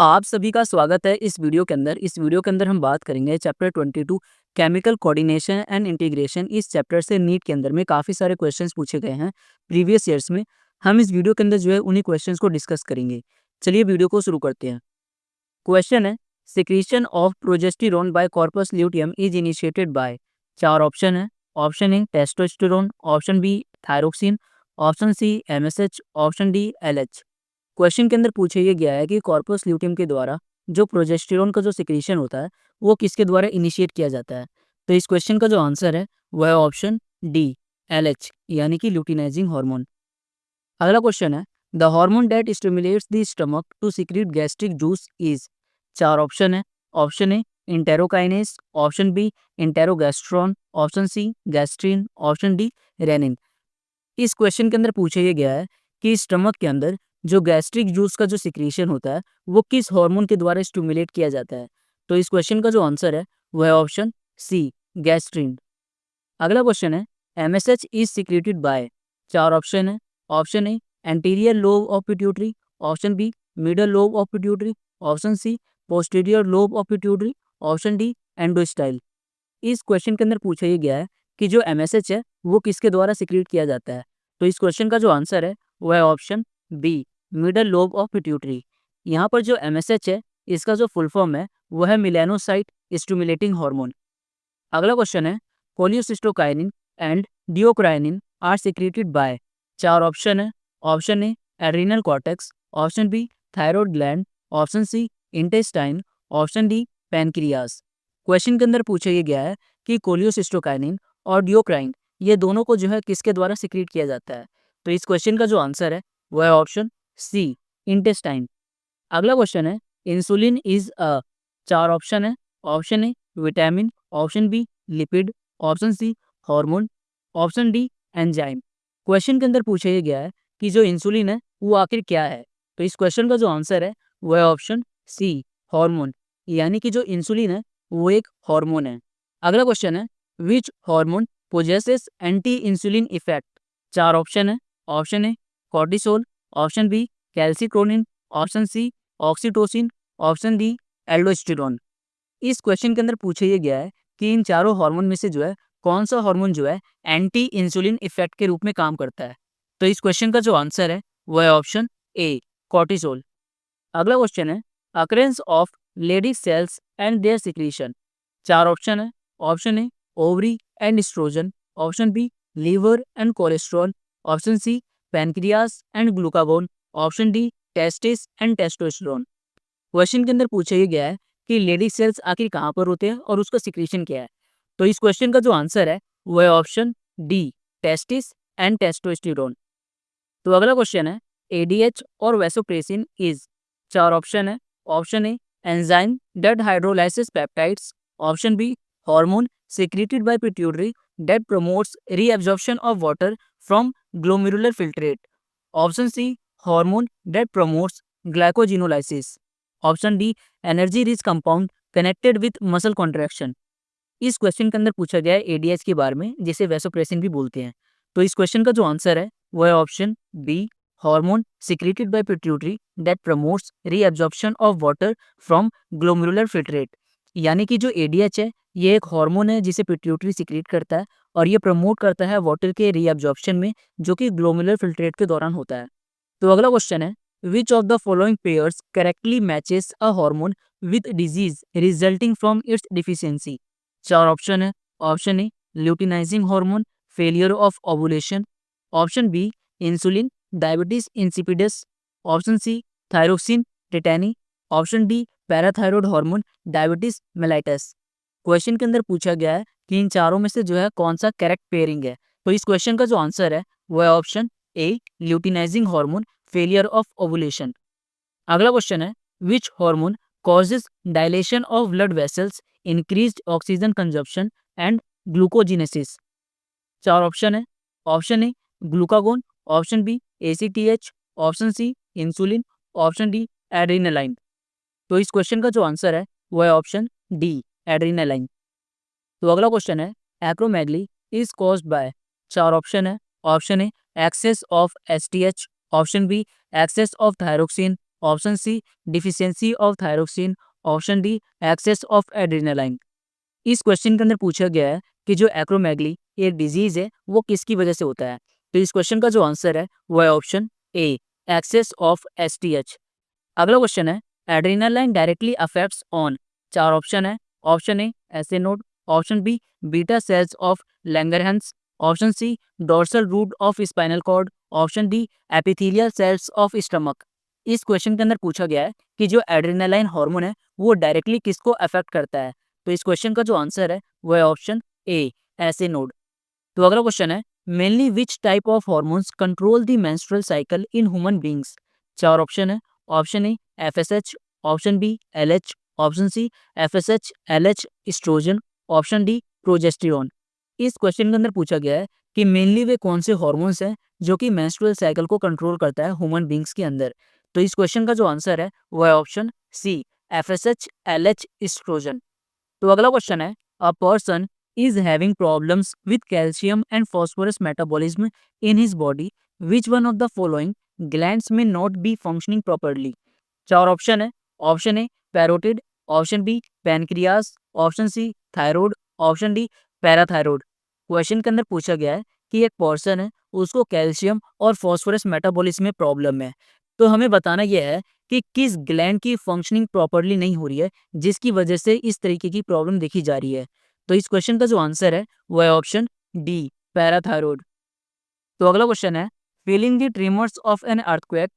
आप सभी का स्वागत है इस वीडियो के अंदर। इस वीडियो के अंदर हम बात करेंगे chapter 22 chemical coordination and integration. इस चैप्टर से नीट के अंदर में काफ़ी सारे क्वेश्चंस पूछे गए हैं प्रीवियस ईयर्स में। हम इस वीडियो के अंदर जो है उन्हीं क्वेश्चंस को डिस्कस करेंगे। चलिए वीडियो को शुरू करते हैं। क्वेश्चन है, secretion of progesterone by corpus luteum is initiated by. चार ऑप्शन है। Option A testosterone, option B thyroxine, option C MSH, option D LH. Question के अंदर पूछा ये गया है कि कॉर्पस ल्यूटियम के द्वारा जो प्रोजेस्टेरोन का जो सिक्रीशन होता है वो किसके द्वारा इनिशिएट किया जाता है। तो इस क्वेश्चन का जो आंसर है वह है ऑप्शन डी एलएच, यानी कि ल्यूटिनाइजिंग हार्मोन। अगला क्वेश्चन है, the hormone that stimulates the stomach to secrete gastric juice is. चार ऑप्शन है। Option A enterokinase, option B enterogastrone, option C gastrin, option D renin. इस क्वेश्चन के अंदर पूछा ये गया है कि स्टमक के अंदर जो गैस्ट्रिक जूस का जो सिक्रीशन होता है वो किस हार्मोन के द्वारा स्टिमुलेट किया जाता है। तो इस क्वेश्चन का जो आंसर है वह है ऑप्शन सी गैस्ट्रिन। अगला क्वेश्चन है, एमएसएच इज सिक्रेटेड बाय। चार ऑप्शन है। Option A anterior lobe of pituitary, option B middle lobe of pituitary, option C posterior lobe of pituitary, option D endostyle. इस question के अंदर पूछा ये गया है कि जो एमएसएच है वो किसके द्वारा सिक्रीट किया जाता है। तो इस क्वेश्चन का जो आंसर है वह है option B middle lobe of pituitary. यहाँ पर जो एमएसएच है इसका जो फुल फॉर्म है वह है मिलेनोसाइट स्टिमुलेटिंग हार्मोन। अगला क्वेश्चन है, cholecystokinin and duocrinin are secreted by. चार ऑप्शन है। Option A adrenal cortex, option B thyroid gland, option C intestine, option D pancreas. Question के अंदर पूछा ये गया है कि कोलियोसिस्टोकाइनिन और डिओक्राइन ये दोनों को जो है किसके द्वारा सिक्रीट किया जाता है। तो इस क्वेश्चन का जो आंसर है वह है ऑप्शन सी इंटेस्टाइन। अगला क्वेश्चन है, इंसुलिन इज अ। चार ऑप्शन है। Option A vitamin, option B lipid, option C hormone, option D enzyme. Question के अंदर पूछा ये गया है कि जो इंसुलिन है वो आखिर क्या है। तो इस क्वेश्चन का जो आंसर है वह है ऑप्शन सी हार्मोन, यानी कि जो इंसुलिन है वो एक हार्मोन है। अगला क्वेश्चन है, which hormone possesses anti insulin effect. चार ऑप्शन है। Option A cortisol, option B calcitonin, option C oxytocin, option D aldosterone. इस क्वेश्चन के अंदर पूछा ये गया है कि इन चारों हार्मोन में से जो है कौन सा हार्मोन जो है एंटी इंसुलिन इफेक्ट के रूप में काम करता है। तो इस क्वेश्चन का जो आंसर है वह है ऑप्शन ए कॉर्टिसोल। अगला क्वेश्चन है, occurrence of Leydig cells and their secretion. चार ऑप्शन है। Option A ovary and estrogen, option B liver and cholesterol, option C pancreas and glucagon, option D testis and testosterone. Question के अंदर पूछा ये गया है कि लेडी सेल्स आखिर कहाँ पर होते हैं और उसका सिक्रीशन क्या है। तो इस क्वेश्चन का जो आंसर है वो है option D testis and testosterone. तो अगला क्वेश्चन है, एडीएच और वैसोप्रेसिन इज। चार ऑप्शन है। Option A enzyme that hydrolysis peptides, option B hormone secreted by pituitary that promotes reabsorption of water from glomerular filtrate, option C hormone that promotes glycogenolysis, option D energy rich compound connected with muscle contraction. इस question के अंदर पूछा गया है ADH के बारे में, जिसे वैसोप्रेसिन भी बोलते हैं। तो इस क्वेश्चन का जो आंसर है वो है option B hormone secreted by pituitary that promotes reabsorption of water from glomerular filtrate। यानी कि जो एडीएच है ये एक हार्मोन है जिसे पिट्यूटरी सिक्रीट करता है और ये प्रमोट करता है वाटर के रीअब्जॉर्प्शन में, जो कि ग्लोमेरुलर फिल्ट्रेट के दौरान होता है। तो अगला क्वेश्चन है, which of the following pairs correctly matches a hormone with disease resulting from its deficiency. चार ऑप्शन है। Option A luteinizing hormone failure of ovulation, option B insulin diabetes insipidus, option C thyroxine tetany, option D parathyroid hormone diabetes mellitus. Question के अंदर पूछा गया है कि इन चारों में से जो है कौन सा करेक्ट पेयरिंग है। तो इस क्वेश्चन का जो आंसर है वो है option A luteinizing hormone failure of ovulation. अगला क्वेश्चन है, which hormone causes dilation of blood vessels, increased oxygen consumption and glucogenesis. चार ऑप्शन है। Option A glucagon, option B ACTH, option C insulin, option D adrenaline. तो इस question का जो answer है वो है ऑप्शन डी एड्रीनालाइन। तो अगला क्वेश्चन है, एक्रोमेगली इज कॉज्ड बाय। चार ऑप्शन है। Option A excess of STH, option B excess of thyroxine, option C deficiency of thyroxine, option D excess of adrenaline. इस क्वेश्चन के अंदर पूछा गया है कि जो एक्रोमेगली एक डिजीज है वो किसकी वजह से होता है। तो इस क्वेश्चन का जो आंसर है वो है option A excess of STH. अगला क्वेश्चन है एड्रेनालाइन डायरेक्टली अफेक्ट्स ऑन। चार ऑप्शन है। Option A SA node, option B beta cells of Langerhans, option C dorsal root of spinal cord, option D epithelial cells of stomach. इस question के अंदर पूछा गया है कि जो एड्रेनालाइन हार्मोन है वो डायरेक्टली किसको अफेक्ट करता है। तो इस क्वेश्चन का जो आंसर है वो है ऑप्शन ए एसे नोड। तो अगला क्वेश्चन है mainly which type of hormones control the menstrual cycle in human beings. चार ऑप्शन है। Option A FSH, option B LH, option C FSH LH estrogen, option D progesterone. इस question के अंदर पूछा गया है कि मेनली वे कौन से हॉर्मोन्स हैं जो कि मेंस्ट्रुअल साइकिल को कंट्रोल करता है ह्यूमन बींग्स के अंदर। तो इस क्वेश्चन का जो आंसर है वो है option C FSH LH estrogen. तो अगला क्वेश्चन है a person is having problems with calcium and phosphorus metabolism in his body, which one of the following glands may not be functioning properly। चार option है। Option A parotid, option B pancreas, option C thyroid, option D parathyroid. Question के अंदर पूछा गया है कि एक person है उसको कैल्शियम और फॉस्फोरस मेटाबॉलिज्म में प्रॉब्लम है। तो हमें बताना यह है कि किस ग्लैंड की फंक्शनिंग प्रॉपरली नहीं हो रही है जिसकी वजह से इस तरीके की प्रॉब्लम देखी जा रही है। तो इस क्वेश्चन का जो आंसर है वो है ऑप्शन डी पैराथायराइड। तो अगला क्वेश्चन है feeling the tremors of an earthquake,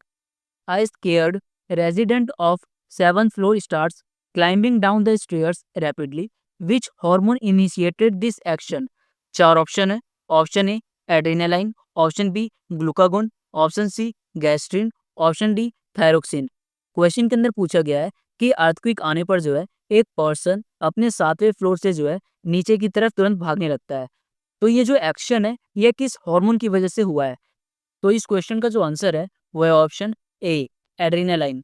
I scared resident of 7th floor starts climbing down the stairs rapidly, which hormone initiated this action. चार ऑप्शन है। Option A adrenaline, option B glucagon, option C gastrin, option D thyroxine. Question के अंदर पूछा गया है कि earthquake आने पर जो है एक पर्सन अपने 7वें फ्लोर से जो है नीचे की तरफ तुरंत भागने लगता है। तो ये जो एक्शन है ये किस हार्मोन की वजह से हुआ है। तो इस क्वेश्चन का जो आंसर है वो है ऑप्शन ए एड्रेनालाइन।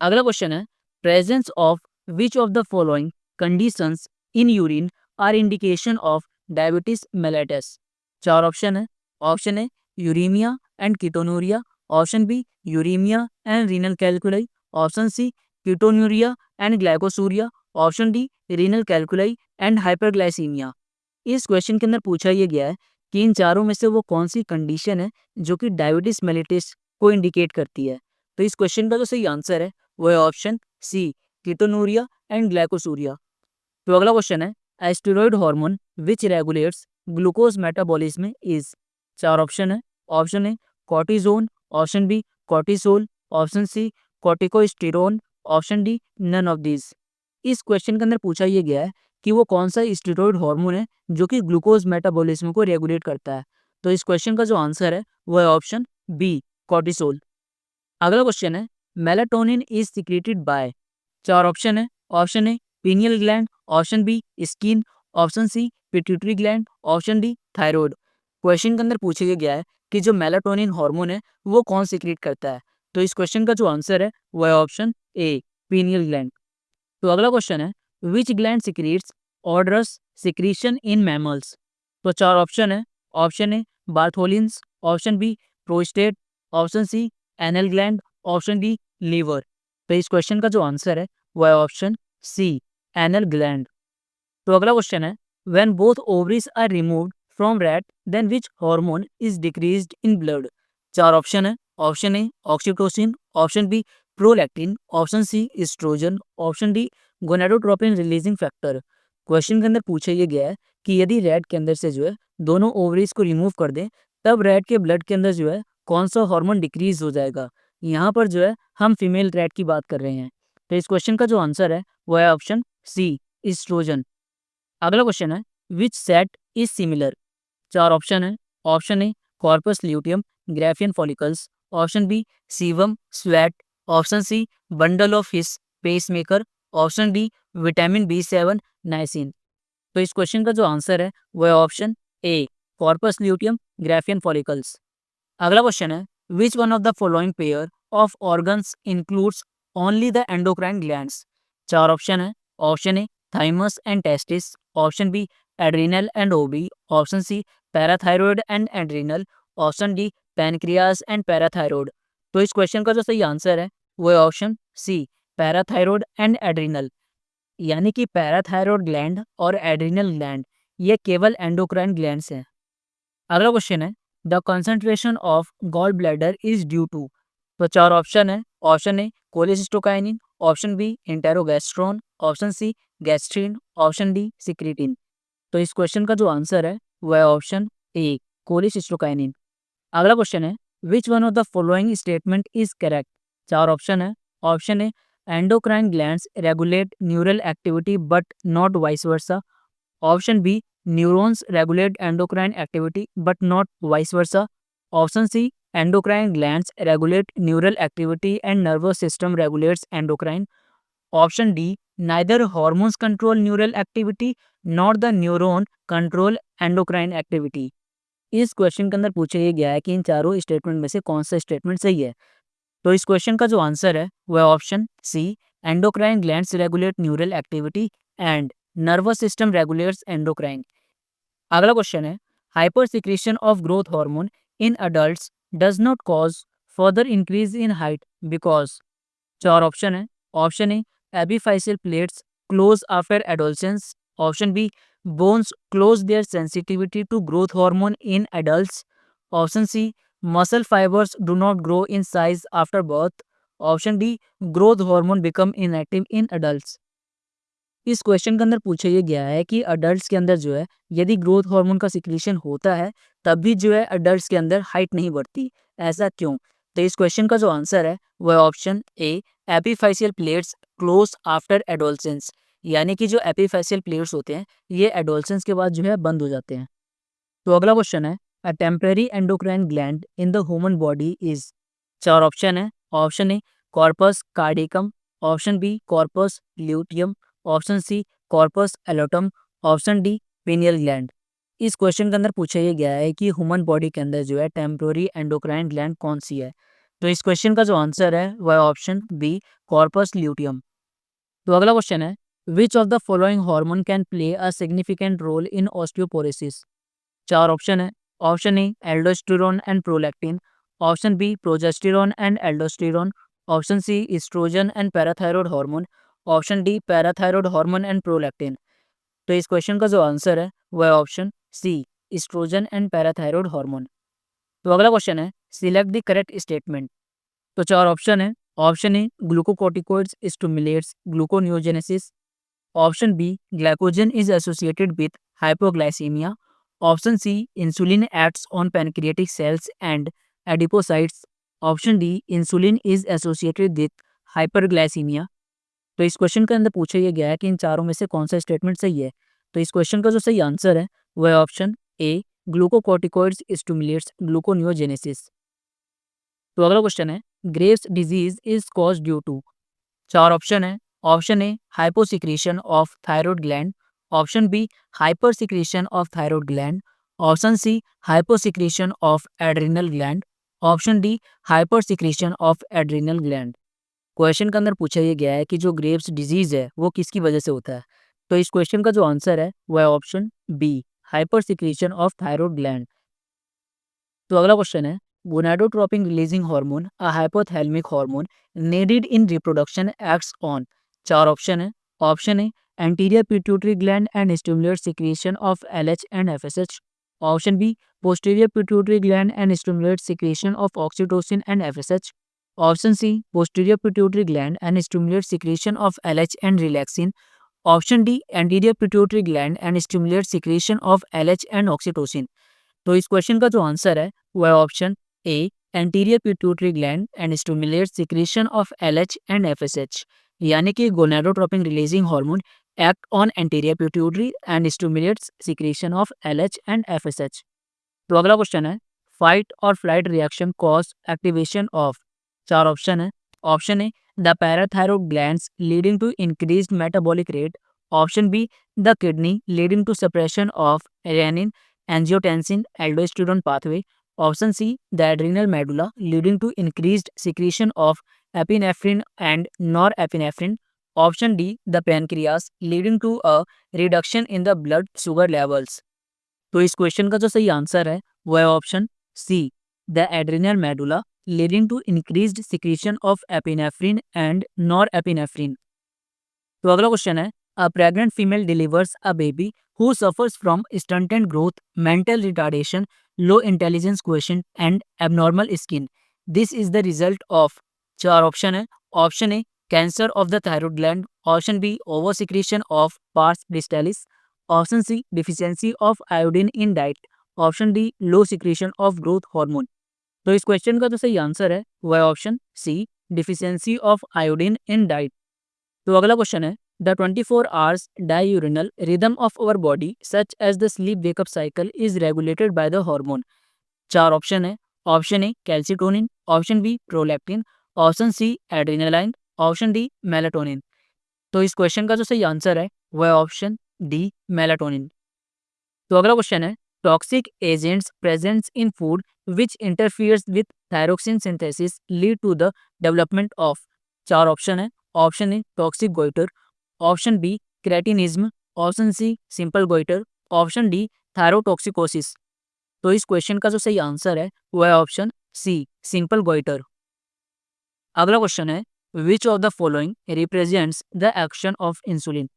अगला क्वेश्चन है presence of which of the following conditions in urine are indication of diabetes mellitus. चार ऑप्शन है। Option A uremia and ketonuria, option B uremia and renal calculi, option C ketonuria and glycosuria, option D renal calculi and hyperglycemia. इस question के अंदर पूछा यह गया है कि इन चारों में से वो कौन सी कंडीशन है जो कि डायबिटीज मेलिटिस को इंडिकेट करती है। तो इस क्वेश्चन का जो सही आंसर है वो है option C ketonuria and glycosuria. तो अगला क्वेश्चन है steroid hormone which regulates glucose metabolism is. चार ऑप्शन है। Option A cortisone, option B cortisol, option C corticosterone, option D none of these. इस क्वेश्चन के अंदर पूछा यह गया है कि वो कौन सा स्टेरॉयड हार्मोन है जो कि ग्लूकोज मेटाबॉलिज्म को रेगुलेट करता है। तो इस क्वेश्चन का जो आंसर है वो है ऑप्शन बी कॉर्टिसोल। अगला क्वेश्चन है मेलाटोनिन इज सिक्रेटेड बाय। चार ऑप्शन है। Option A pineal gland, option B skin, option C pituitary gland, option D thyroid. Question के अंदर पूछा गया है कि जो मेलाटोनिन हार्मोन है वो कौन सिक्रेट करता है। तो इस क्वेश्चन का जो आंसर है वो है ऑप्शन ए पीनियल ग्लैंड। तो अगला क्वेश्चन है which gland secretes odorous secretion in mammals. तो चार ऑप्शन है। Option A Bartholin's, option B prostate, option C anal gland, option D liver. तो इस क्वेश्चन का जो आंसर है वो है ऑप्शन सी एनल ग्लैंड। तो अगला क्वेश्चन है when both ovaries are removed from rat then which hormone is decreased in blood. चार ऑप्शन है। Option A oxytocin, option B prolactin, option C oestrogen, option D gonadotropin releasing factor. Question के अंदर पूछा यह गया है कि यदि रैट के अंदर से जो है दोनों ओवरीज को रिमूव कर दें तब रैट के ब्लड के अंदर जो है कौन सा हार्मोन डिक्रीज हो जाएगा। यहाँ पर जो है हम फीमेल रैट की बात कर रहे हैं। तो इस क्वेश्चन का जो आंसर है वो है ऑप्शन सी एस्ट्रोजन। अगला क्वेश्चन है विच सेट इज सिमिलर। चार ऑप्शन है। Option A corpus luteum Graafian follicles, option B sebum sweat, option C bundle of His pacemaker, option D vitamin बी7 नाइसिन। तो इस क्वेश्चन का जो आंसर है वो है option A corpus luteum Graafian follicles. अगला क्वेश्चन है which one of the following pair of organs includes only the endocrine glands. चार ऑप्शन है। Option A thymus and testis, option B adrenal and ovary, option C parathyroid and adrenal, option D pancreas and parathyroid. तो इस question का जो सही answer है वो है option C parathyroid and adrenal, यानी कि पैराथायरॉयड ग्लैंड और एड्रिनल ग्लैंड ये केवल एंडोक्राइन ग्लैंड्स हैं। अगला क्वेश्चन है the concentration of gall bladder is due to. तो चार ऑप्शन है। Option A cholecystokinin, option B enterogastrone, option C gastrin, option D secretin. तो इस क्वेश्चन का जो आंसर है वह है ऑप्शन ए कोलेसिस्टोकाइनिन। अगला क्वेश्चन है which one of the following statement is correct. चार ऑप्शन है। Option A endocrine glands regulate neural activity but not vice versa, option B neurons regulate endocrine activity but not vice versa, option C endocrine glands regulate neural activity and nervous system regulates endocrine, option D neither hormones control neural activity not the neuron control endocrine activity. इस question के अंदर पूछा ये गया है कि इन चारों statement में से कौन सा स्टेटमेंट सही है। तो इस क्वेश्चन का जो आंसर है वह option C endocrine glands regulate neural activity and nervous system regulates endocrine. अगला क्वेश्चन है hyper secretion of growth hormone in adults does not cause further increase in height because. चार ऑप्शन है। Option A epiphyseal plates close after adolescence, option B bones close their sensitivity to growth hormone in adults, option C muscle fibres do not grow in size after birth, option D growth hormone become inactive in adults. इस question के अंदर पूछा ये गया है कि adults के अंदर जो है यदि ग्रोथ हार्मोन का सिक्रीशन होता है तब भी जो है अडल्ट्स के अंदर हाइट नहीं बढ़ती, ऐसा क्यों। तो इस क्वेश्चन का जो आंसर है वह option A epiphyseal plates close after adolescence, यानी कि जो एपिफाइसियल प्लेट्स होते हैं ये एडोलसेंस के बाद जो है बंद हो जाते हैं। तो अगला क्वेश्चन है a temporary endocrine gland in the human body is. चार ऑप्शन है। Option A corpus cardiacum, option B corpus luteum, option C corpus allatum, option D pineal gland. इस क्वेश्चन के अंदर पूछा ये गया है कि ह्यूमन बॉडी के अंदर जो है टेम्पोररी एंडोक्राइन ग्लैंड कौन सी है। तो इस क्वेश्चन का जो आंसर है वह ऑप्शन बी कॉर्पस ल्यूटियम। तो अगला क्वेश्चन है which of the following hormone can play a significant role in osteoporosis. चार ऑप्शन है। Option A aldosterone and prolactin, option B progesterone and aldosterone, option C estrogen and parathyroid hormone, option D parathyroid hormone and prolactin. तो इस question का जो answer है वह है option C estrogen and parathyroid hormone. तो अगला क्वेश्चन है सिलेक्ट द करेक्ट स्टेटमेंट। तो चार ऑप्शन है। Option A glucocorticoids stimulates gluconeogenesis, option B glycogen is associated with hypoglycaemia, option C insulin acts on pancreatic cells and adipocytes, option D insulin is associated with hyperglycaemia. तो इस question के अंदर पूछा यह गया है कि इन चारों में से कौन सा स्टेटमेंट सही है। तो इस क्वेश्चन का जो सही आंसर है वह है option A glucocorticoids stimulates gluconeogenesis. तो अगला क्वेश्चन है Graves disease is cause due to. चार ऑप्शन है। Option A hyposecretion of thyroid gland, option B hyper secretion of thyroid gland, option C hyposecretion of adrenal gland, option D hyper secretion of adrenal gland. Question के अंदर पूछा ये गया है कि जो ग्रेव्स डिजीज है वो किसकी वजह से होता है। तो इस क्वेश्चन का जो आंसर है वह है option B hyper secretion of thyroid gland. तो अगला क्वेश्चन है gonadotropin releasing hormone a hypothalamic hormone needed in reproduction acts on। चार ऑप्शन है। Option A anterior pituitary gland and stimulates secretion of LH and FSH, option B posterior pituitary gland and stimulates secretion of oxytocin and FSH, option C posterior pituitary gland and stimulates secretion of LH and relaxin, option D anterior pituitary gland and stimulates secretion of LH and oxytocin। तो इस question का जो answer है वह option A anterior pituitary gland and stimulates secretion of LH and FSH, यानी कि gonadotropin releasing hormone act on anterior pituitary and stimulates secretion of LH and FSH. तो अगला क्वेश्चन है फाइट और flight reaction cause activation of. चार option है। Option A the parathyroid glands leading to increased metabolic rate, option B the kidney leading to suppression of renin angiotensin aldosterone pathway, option see the adrenal medulla leading to increased secretion of epinephrine and norepinephrine, option D the pancreas leading to a reduction in the blood sugar levels. तो इस question का जो सही answer है वो है option see the adrenal medulla leading to increased secretion of epinephrine and norepinephrine. तो अगला क्वेश्चन है, a pregnant female delivers a baby who suffers from stunted growth, mental retardation, low intelligence question and abnormal skin. This is the result of. चार option है. Option A cancer of the thyroid gland, option B over secretion of pars distalis, option C deficiency of iodine in diet, option D low secretion of growth hormone. तो इस question का जो सही answer है वो है option C deficiency of iodine in diet. तो अगला क्वेश्चन है, the 24 hours diurnal rhythm of our body such as the sleep wake up cycle is regulated by the hormone. चार ऑप्शन है. Option A calcitonin, option B prolactin, option C adrenaline, option D melatonin. तो इस question का जो सही answer है वो है ऑप्शन डी मेलाटोनिन. तो अगला क्वेश्चन है, toxic agents presents in food which interferes with thyroxine synthesis lead to the development of. चार ऑप्शन है. Option A toxic goitre, option B cretinism, option C simple goitre, option D thyrotoxicosis. तो इस question का जो सही answer है वो है ऑप्शन सी सिंपल गोइटर. अगला क्वेश्चन है, which of the following represents the action of insulin.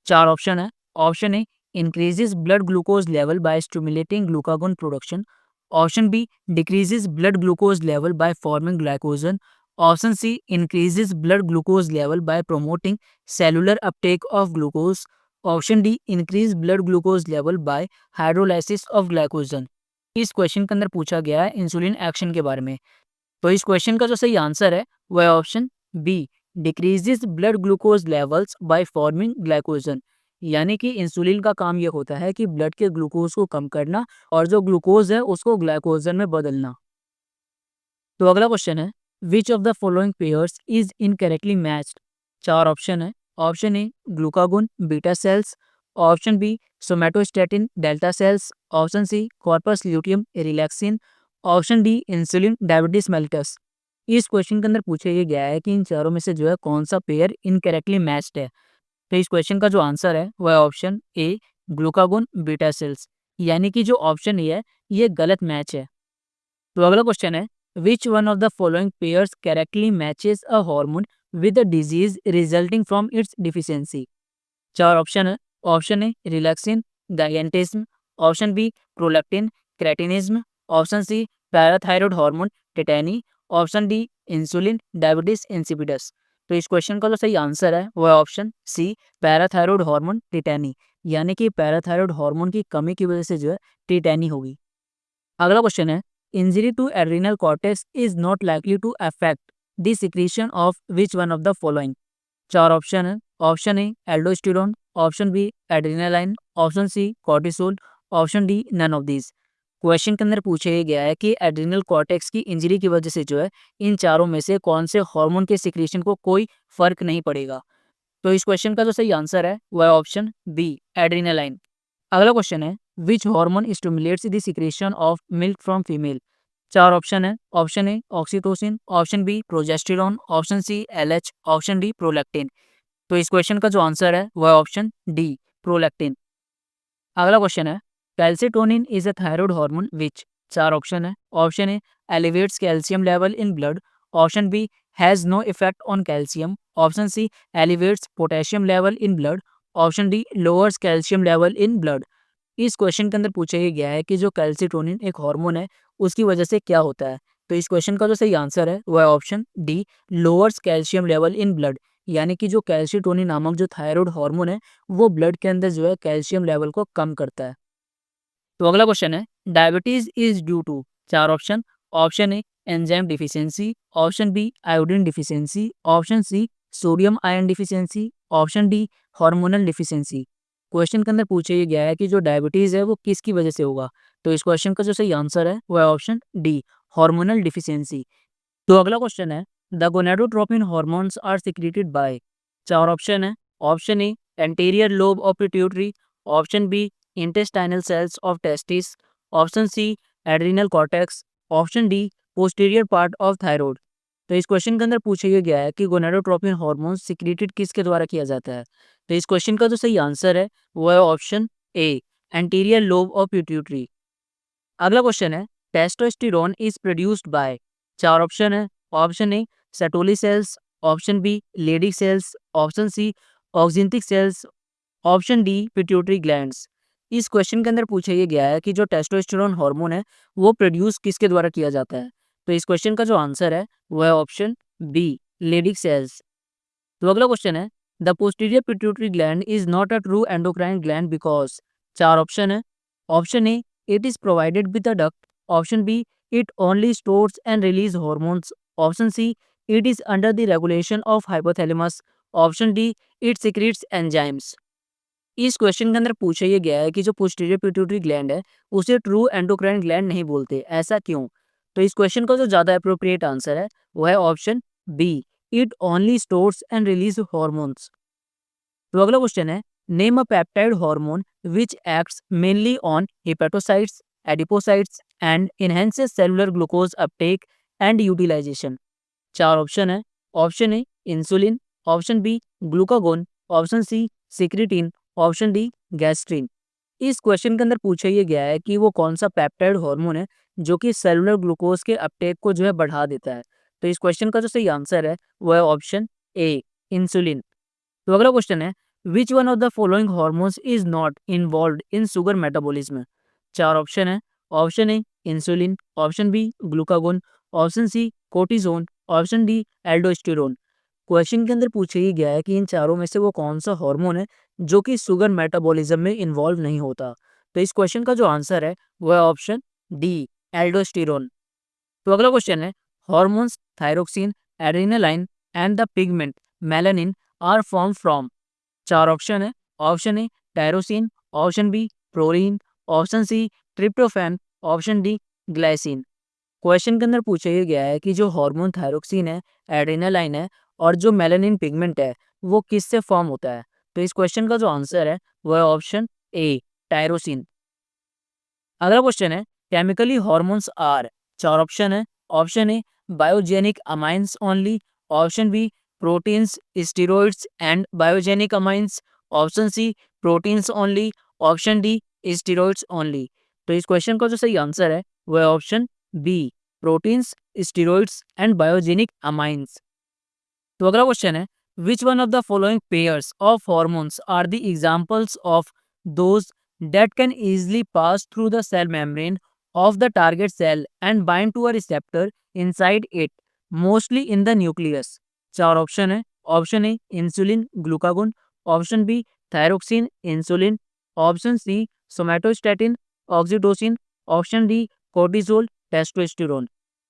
चार ऑप्शन है. Option A increases blood glucose level by stimulating glucagon production, option B decreases blood glucose level by forming glycogen, option C increases blood glucose level by promoting cellular uptake of glucose, option D increase blood glucose level by hydrolysis of glycogen. इस question के अंदर पूछा गया है insulin action के बारे में. तो इस क्वेश्चन का जो सही आंसर है वह है option B decreases blood glucose levels by forming glycogen. यानी कि इंसुलिन का काम ये होता है कि ब्लड के ग्लूकोज को कम करना और जो ग्लूकोज है उसको ग्लाइकोजन में बदलना. तो अगला क्वेश्चन है, which of the following pairs is incorrectly matched. चार ऑप्शन है. Option A glucagon beta cells, option B somatostatin delta cells, option C corpus luteum relaxin, option D insulin diabetes mellitus. इस question के अंदर पूछा ये गया है कि इन चारों में से जो है कौन सा पेयर इनकरेक्टली मैच्ड है. तो इस क्वेश्चन का जो आंसर है वह है option A glucagon beta sales. यानी कि जो ऑप्शन ए है ये गलत मैच है. तो अगला क्वेश्चन है, which one of the following pairs correctly matches a hormone with a disease resulting from its deficiency. चार ऑप्शन है. Option A relaxin gigantism, option B prolactin cretinism, option C parathyroid hormone tetany, option D insulin diabetes insipidus. तो इस question का जो सही answer है वो है option C parathyroid hormone tetany. यानी कि पैराथायरॉयड हार्मोन की कमी की वजह से जो है टिटैनी होगी. अगला क्वेश्चन है, injury to adrenal cortex is not likely to affect the secretion of which one of the following. चार ऑप्शन है. Option A aldosterone, option B adrenaline, option C cortisol, option D none of these. Question के अंदर पूछा ये गया है कि adrenal cortex की इंजरी की वजह से जो है इन चारों में से कौन से हार्मोन के सिक्रीशन को कोई फर्क नहीं पड़ेगा. तो इस क्वेश्चन का जो सही आंसर है वह है ऑप्शन बी एड्रेनालाइन. अगला क्वेश्चन है, which hormone stimulates the secretion of milk from female. चार ऑप्शन है. Option A oxytocin, option B progesterone, option C LH, option D prolactin. तो इस क्वेश्चन का जो आंसर है वह है ऑप्शन डी प्रोलैक्टिन. अगला क्वेश्चन है, calcitonin is a thyroid hormone which. चार ऑप्शन है. Option A elevates calcium level in blood, option B has no effect on calcium, option C elevates potassium level in blood, option D lowers calcium level in blood. इस question के अंदर पूछा ये गया है कि जो कैल्सिटोनिन एक हार्मोन है उसकी वजह से क्या होता है. तो इस क्वेश्चन का जो सही आंसर है वह है option D lowers calcium level in blood. यानी कि जो कैल्सिटोनिन नामक जो थायराइड हार्मोन है वो ब्लड के अंदर जो है कैल्शियम लेवल को कम करता है. तो अगला क्वेश्चन है, डायबिटीज इज ड्यू टू. चार option. Option A enzyme deficiency, option B iodine deficiency, option C sodium ion deficiency, option D hormonal deficiency. Question के अंदर पूछा ये गया है कि जो डायबिटीज है वो किसकी वजह से होगा. तो इस क्वेश्चन का जो सही आंसर है वो है ऑप्शन डी हार्मोनल डिफिशियंसी. तो अगला क्वेश्चन है, the gonadotropin hormones are secreted by. चार ऑप्शन है. Option A anterior lobe of pituitary, option B intestinal cells of testis, option C adrenal cortex, option D posterior part of thyroid. तो इस question के अंदर पूछा ये गया है कि गोनाडोट्रोपिन हार्मोन सिक्रेटेड किसके द्वारा किया जाता है. तो इस क्वेश्चन का जो सही आंसर है वो है option A anterior lobe of pituitary. अगला क्वेश्चन है, टेस्टोस्टेरोन इज प्रोड्यूस्ड बाय. चार ऑप्शन है। Option A Sertoli cells, option B Leydig cells, option C oxyntic cells, option D pituitary glands. इस क्वेश्चन के अंदर पूछा ये गया है कि जो टेस्टोस्टेरोन हार्मोन है वो प्रोड्यूस किसके द्वारा किया जाता है। तो इस क्वेश्चन का जो आंसर है वो है ऑप्शन बी लेडी सेल्स। तो अगला क्वेश्चन है the posterior pituitary gland is not a true endocrine gland because. चार ऑप्शन है। Option A it is provided with a duct, option B it only stores and release hormones, option see it is under the regulation of hypothalamus, option D it secretes enzymes. इस question के अंदर पूछा ये गया है कि जो posterior pituitary gland है उसे ट्रू एंडोक्राइन ग्लैंड नहीं बोलते, ऐसा क्यों। तो इस क्वेश्चन का जो ज़्यादा अप्रोप्रिएट आंसर है वो है option B it only stores and release hormones. तो अगला क्वेश्चन है name a peptide hormone which acts mainly on hepatocytes, adipocytes and enhances cellular glucose uptake and utilisation. चार ऑप्शन है। Option A insulin, option B glucagon, option C secretin, option D gastrin. इस question के अंदर पूछा ये गया है कि वो कौन सा पेप्टाइड हार्मोन है जो कि सेलुलर ग्लूकोज के अपटेक को जो है बढ़ा देता है। तो इस क्वेश्चन का जो सही आंसर है वो है ऑप्शन ए इंसुलिन। तो अगला क्वेश्चन है which one of the following hormones is not involved in sugar metabolism. चार ऑप्शन है। Option A insulin, option B glucagon, option C cortisone, option D aldosterone. Question के अंदर पूछा ही गया है कि इन चारों में से वो कौन सा हार्मोन है जो कि शुगर मेटाबॉलिज्म में इन्वॉल्व नहीं होता। तो इस क्वेश्चन का जो आंसर है वो है ऑप्शन डी एल्डोस्टेरोन। तो अगला क्वेश्चन है hormones thyroxine, adrenaline and the pigment melanin are form from. चार ऑप्शन है। Option A tyrosine, option B proline, option C tryptophan, option D glycine. Question के अंदर पूछा ये गया है कि जो हार्मोन थायरोक्सिन है, एड्रेनालाइन है और जो मेलानिन पिगमेंट है वो किससे फॉर्म होता है। तो इस क्वेश्चन का जो आंसर है वो है ऑप्शन ए टायरोसिन। अगला क्वेश्चन है केमिकली हॉर्मोन्स आर। चार ऑप्शन है। Option A biogenic amines only, option B proteins steroids and biogenic amines, option C proteins only, option D steroids only. तो इस क्वेश्चन का जो सही आंसर है वो है option B proteins steroids and biogenic amines. तो अगला क्वेश्चन है which one of the following pairs of hormones are the examples of those that can easily pass through the cell membrane of the target cell and bind to a receptor inside it, mostly in the nucleus। चार option है। Option A insulin glucagon, option B thyroxine insulin, option C somatostatin oxytocin, option D cortisol testosterone.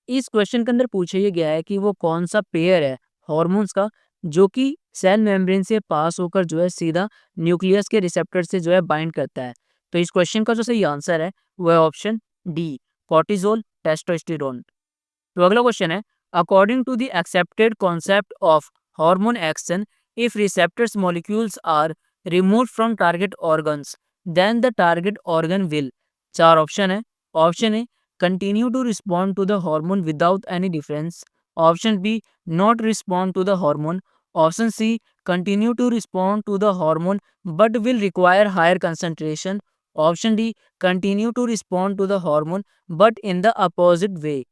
इस question के अंदर पूछा ये गया है कि वो कौन सा पेयर है हॉर्मोन्स का जो कि सेल मेम्ब्रेन से पास होकर जो है सीधा न्यूक्लियस के रिसेप्टर से जो है बाइंड करता है। तो इस क्वेश्चन का जो सही आंसर है वो है ऑप्शन डी कॉर्टिसोल टेस्टोस्टेरोन। तो अगला क्वेश्चन है according to the accepted concept of hormone action if receptors molecules are removed from target organs then the target organ will. चार ऑप्शन है। Option A continue to respond to the hormone without any difference, option B not respond to the hormone, option C continue to respond to the hormone but will require higher concentration, option D continue to respond to the hormone but in the opposite way.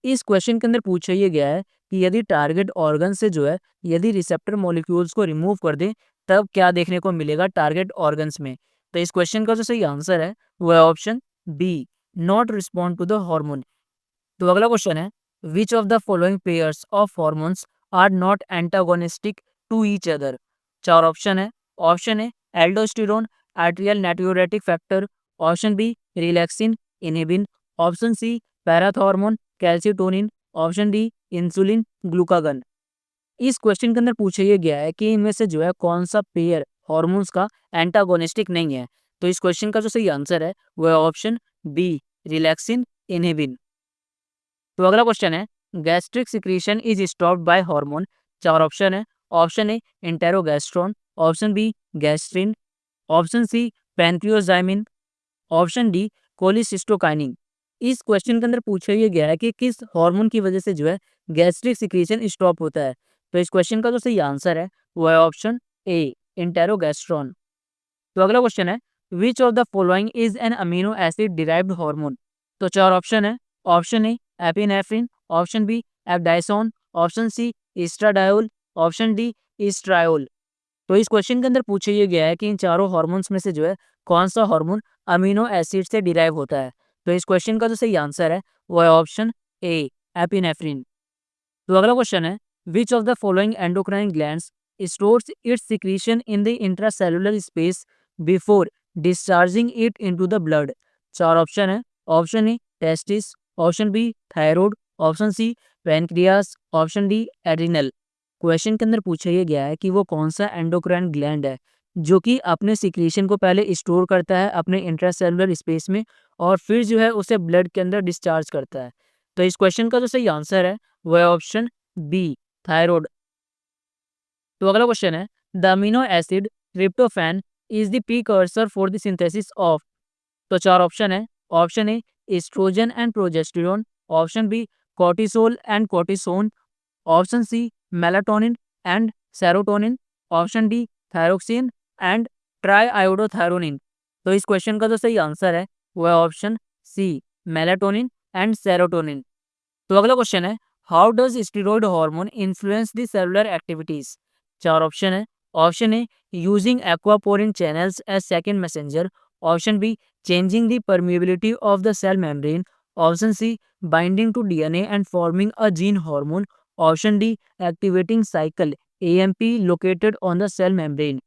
इस question के अंदर पूछा ये गया है कि यदि target organ से जो है यदि रिसेप्टर मॉलिक्यूल्स को रिमूव कर दें तब क्या देखने को मिलेगा टारगेट ऑर्गन्स में। तो इस क्वेश्चन का जो सही आंसर है वो है option B not respond to the hormone. तो अगला क्वेश्चन है which of the following pairs of hormones are not antagonistic to each other. चार ऑप्शन है। Option A aldosterone atrial natriuretic factor, option B relaxin inhibin, option C parathormone calcitonin, option D insulin glucagon. इस question के अंदर पूछा ये गया है कि इनमें से जो है कौन सा पेयर हॉर्मोन्स का एंटागोनिस्टिक नहीं है। तो इस क्वेश्चन का जो सही आंसर है वो है ऑप्शन बी रिलैक्सिन इनहिबिन। तो अगला क्वेश्चन है gastric secretion is stopped by hormone. चार ऑप्शन है। Option A enterogastrone, option B gastrin, option C pancreozymin, option D cholecystokinin. इस क्वेश्चन के अंदर पूछा ये गया है कि किस हार्मोन की वजह से जो है गैस्ट्रिक सिक्रीशन स्टॉप होता है। तो इस क्वेश्चन का जो सही आंसर है वो है ऑप्शन ए इंटेरोगैस्ट्रॉन। तो अगला क्वेश्चन है which of the following is an amino acid derived hormone. तो चार ऑप्शन है। Option A epinephrine, option B ecdysone, option C estradiol, option D estriol. तो इस क्वेश्चन के अंदर पूछा ये गया है कि इन चारों हार्मोन्स में से जो है कौन सा हार्मोन अमीनो एसिड से डिराइव होता है। तो इस क्वेश्चन का जो सही आंसर है वो है ऑप्शन ए एपिनेफ्रिन। तो अगला क्वेश्चन है which of the following endocrine glands stores its secretion in the intracellular space before discharging it into the blood. चार ऑप्शन है। Option A testis, option B thyroid, option C pancreas, option D adrenal. Question के अंदर पूछा ये गया है कि वो कौन सा एंडोक्राइन ग्लैंड है जो कि अपने सिक्रीशन को पहले स्टोर करता है अपने इंट्रासेलुलर स्पेस में और फिर जो है उसे ब्लड के अंदर डिस्चार्ज करता है। तो इस क्वेश्चन का जो सही आंसर है वो है ऑप्शन बी थायराइड। तो अगला क्वेश्चन है the amino acid tryptophan is the precursor for the synthesis of. तो चार ऑप्शन है। Option A oestrogen and progesterone, option B cortisol and cortisone, option C melatonin and serotonin, option D thyroxine and triiodothyronine. तो इस question का जो सही answer है वो है option C melatonin and serotonin. तो अगला क्वेश्चन है how does steroid hormone influence the cellular activities. चार ऑप्शन है। Option A using aquaporin channels as second messenger, option B changing the permeability of the cell membrane, option C binding to DNA and forming a gene hormone, option D activating cyclic AMP located on the cell membrane.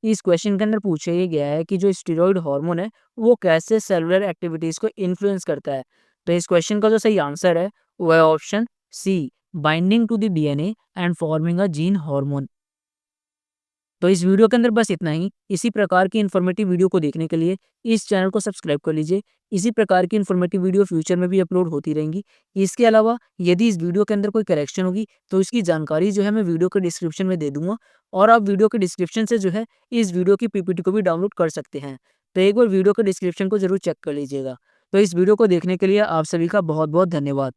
इस question के अंदर पूछा ये गया है कि जो steroid hormone है वो कैसे सेलुलर एक्टिविटीज को इन्फ्लुएंस करता है। तो इस क्वेश्चन का जो सही आंसर है वो है option C binding to the DNA and forming a gene hormone. तो इस वीडियो के अंदर बस इतना ही। इसी प्रकार की इन्फॉर्मेटिव वीडियो को देखने के लिए इस चैनल को सब्सक्राइब कर लीजिए। इसी प्रकार की इन्फॉर्मेटिव वीडियो फ्यूचर में भी अपलोड होती रहेंगी। इसके अलावा यदि इस वीडियो के अंदर कोई करेक्शन होगी तो इसकी जानकारी जो है मैं वीडियो के डिस्क्रिप्शन में दे दूंगा और आप वीडियो के डिस्क्रिप्शन से जो है इस वीडियो की पीपीटी को भी डाउनलोड कर सकते हैं। तो एक बार वीडियो के डिस्क्रिप्शन को जरूर चेक कर लीजिएगा। तो इस वीडियो को देखने के लिए आप सभी का बहुत बहुत धन्यवाद।